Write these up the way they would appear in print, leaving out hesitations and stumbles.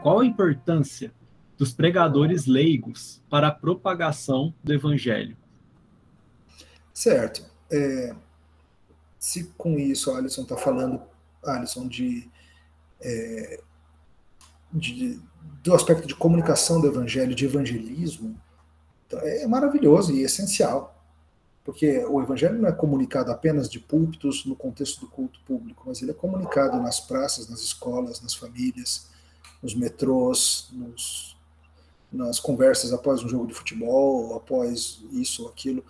qual a importância dos pregadores leigos para a propagação do evangelho? Certo. Se com isso a Alisson está falando, Alisson, do aspecto de comunicação do evangelho, de evangelismo, então é maravilhoso e essencial. Porque o evangelho não é comunicado apenas de púlpitos no contexto do culto público, mas ele é comunicado nas praças, nas escolas, nas famílias, nos metrôs, nas conversas após um jogo de futebol, após isso ou aquilo.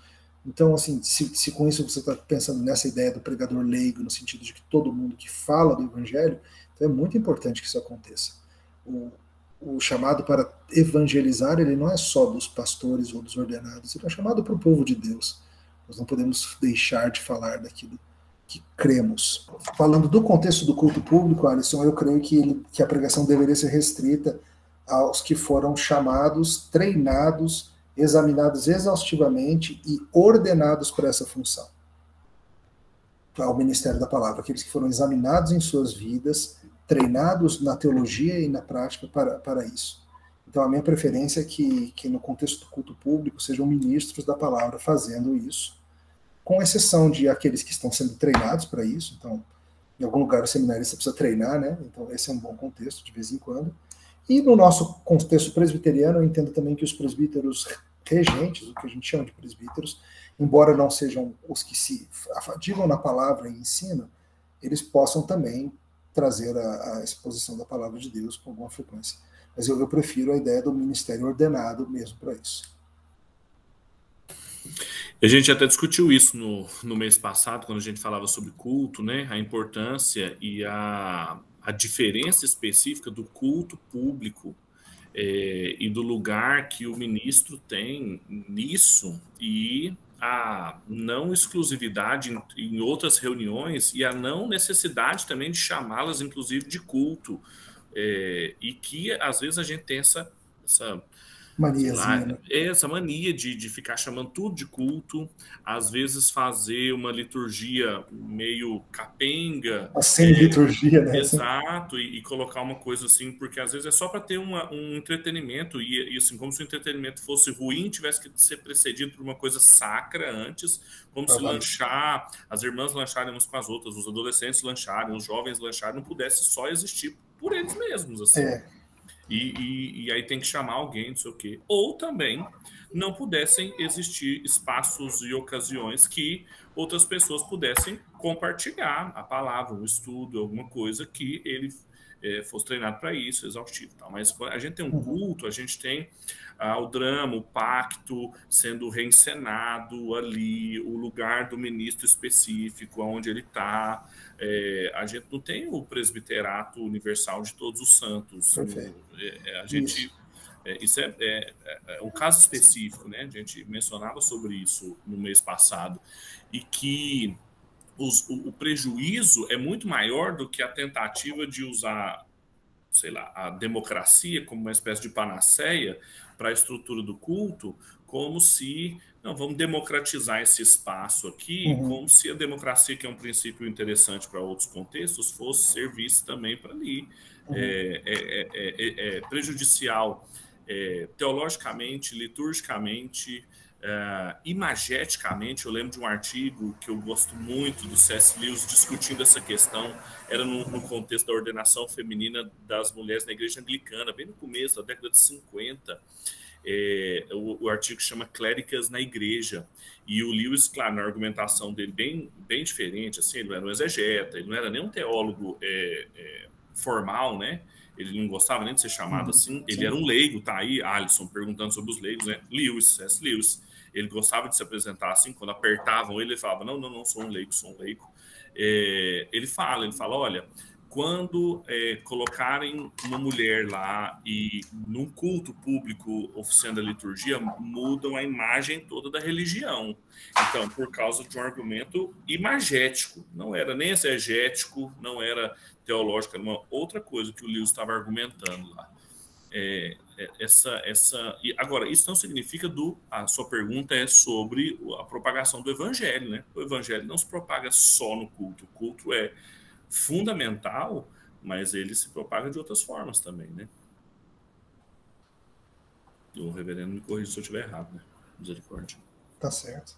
Então, assim, se com isso você está pensando nessa ideia do pregador leigo, no sentido de que todo mundo que fala do evangelho, então é muito importante que isso aconteça. O chamado para evangelizar, ele não é só dos pastores ou dos ordenados, ele é um chamado para o povo de Deus. Nós não podemos deixar de falar daquilo que cremos. Falando do contexto do culto público, Alisson, eu creio que a pregação deveria ser restrita aos que foram chamados, treinados, examinados exaustivamente e ordenados para essa função, ao ministério da palavra, aqueles que foram examinados em suas vidas, treinados na teologia e na prática para isso. Então a minha preferência é que no contexto do culto público sejam ministros da palavra fazendo isso, com exceção de aqueles que estão sendo treinados para isso. Então, em algum lugar o seminarista precisa treinar, né? Então esse é um bom contexto de vez em quando. E no nosso contexto presbiteriano, eu entendo também que os presbíteros regentes, o que a gente chama de presbíteros, embora não sejam os que se afadigam na palavra e ensinam, eles possam também trazer a exposição da palavra de Deus com alguma frequência. Mas eu prefiro a ideia do ministério ordenado mesmo para isso. A gente até discutiu isso no mês passado, quando a gente falava sobre culto, né? A importância e a diferença específica do culto público e do lugar que o ministro tem nisso, e a não exclusividade em outras reuniões e a não necessidade também de chamá-las, inclusive, de culto. E que, às vezes, a gente tem essa maniazinha, né? Essa mania de ficar chamando tudo de culto, às vezes fazer uma liturgia meio capenga. A semi-liturgia, né? Exato, e colocar uma coisa assim, porque às vezes é só para ter um entretenimento, e assim, como se o entretenimento fosse ruim, tivesse que ser precedido por uma coisa sacra antes, como se lanchar, as irmãs lancharem umas com as outras, os adolescentes lancharem, os jovens lancharem, não pudesse só existir por eles mesmos, assim. E aí tem que chamar alguém, não sei o quê. Ou também não pudessem existir espaços e ocasiões que outras pessoas pudessem compartilhar a palavra, um estudo, alguma coisa que ele fosse treinado para isso, exaustivo. Tal. Mas quando a gente tem um culto, a gente tem o drama, o pacto sendo reencenado ali, o lugar do ministro específico, onde ele está. A gente não tem o presbiterato universal de todos os santos. A gente... Isso é um caso específico, né? A gente mencionava sobre isso no mês passado, e que o prejuízo é muito maior do que a tentativa de usar, sei lá, a democracia como uma espécie de panaceia para a estrutura do culto, como se, não, vamos democratizar esse espaço aqui, como se a democracia, que é um princípio interessante para outros contextos, fosse ser vista também para ali. É prejudicial teologicamente, liturgicamente, imageticamente. Eu lembro de um artigo que eu gosto muito do C.S. Lewis discutindo essa questão, era no contexto da ordenação feminina das mulheres na igreja anglicana, bem no começo da década de 50. O artigo chama Cléricas na Igreja, e o Lewis, claro, na argumentação dele bem diferente, assim, ele não era um exegeta, ele não era nem um teólogo formal, né? Ele não gostava nem de ser chamado assim. Ele era um leigo, tá aí, Alisson, perguntando sobre os leigos, né? Lewis, C.S. Lewis. Ele gostava de se apresentar assim, quando apertavam ele falava, não, sou um leigo, sou um leigo. Ele fala, olha, quando colocarem uma mulher lá e num culto público oficiando a liturgia, mudam a imagem toda da religião. Então, por causa de um argumento imagético, não era nem exegético, não era teológico, era uma outra coisa que o Lewis estava argumentando lá. Agora, isso não significa a sua pergunta é sobre a propagação do evangelho, né? O evangelho não se propaga só no culto. O culto é fundamental, mas ele se propaga de outras formas também, né? O reverendo me corrija se eu estiver errado, né? Misericórdia. Tá certo.